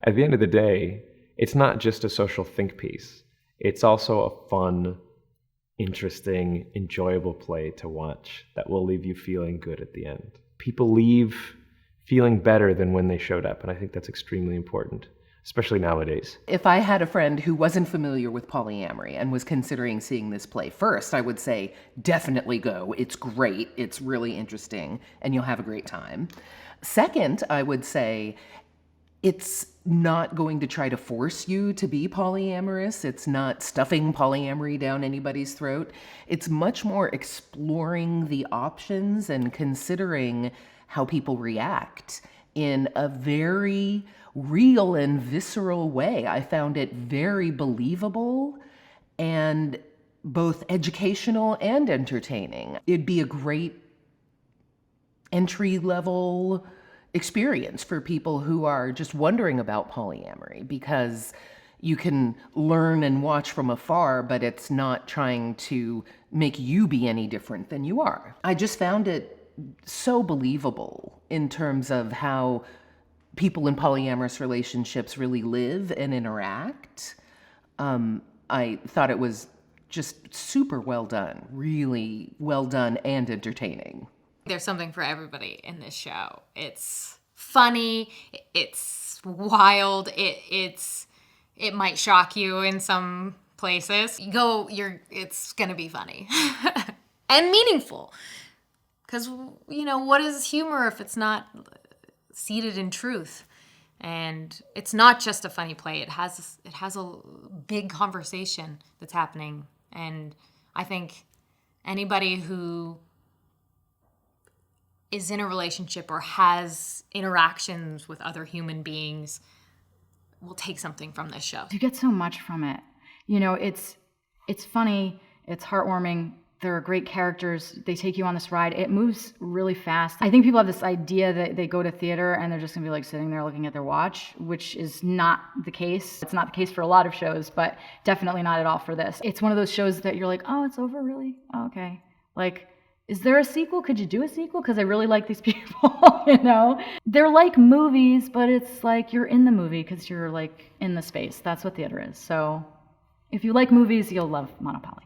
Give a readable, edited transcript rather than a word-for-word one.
at the end of the day, it's not just a social think piece. It's also a fun, interesting, enjoyable play to watch that will leave you feeling good at the end. People leave feeling better than when they showed up, and I think that's extremely important, especially nowadays. If I had a friend who wasn't familiar with polyamory and was considering seeing this play, first, I would say, definitely go. It's great, it's really interesting, and you'll have a great time. Second, I would say, it's not going to try to force you to be polyamorous. It's not stuffing polyamory down anybody's throat. It's much more exploring the options and considering how people react in a very real and visceral way. I found it very believable and both educational and entertaining. It'd be a great entry-level experience for people who are just wondering about polyamory, because you can learn and watch from afar, but it's not trying to make you be any different than you are. I just found it so believable in terms of how people in polyamorous relationships really live and interact. I thought it was just super well done, really well done and entertaining. There's something for everybody in this show. It's funny, it's wild, it might shock you in some places. It's gonna be funny and meaningful. Because, what is humor if it's not seated in truth? And it's not just a funny play. It has a big conversation that's happening. And I think anybody who is in a relationship or has interactions with other human beings will take something from this show. You get so much from it. It's funny, it's heartwarming, there are great characters, they take you on this ride. It moves really fast. I think people have this idea that they go to theater and they're just gonna be like sitting there looking at their watch, which is not the case. It's not the case for a lot of shows, but definitely not at all for this. It's one of those shows that you're like, oh, it's over, really? Oh, okay. Like, is there a sequel? Could you do a sequel? Because I really like these people, They're like movies, but it's like you're in the movie because you're like in the space. That's what theater is. So if you like movies, you'll love Monopoly.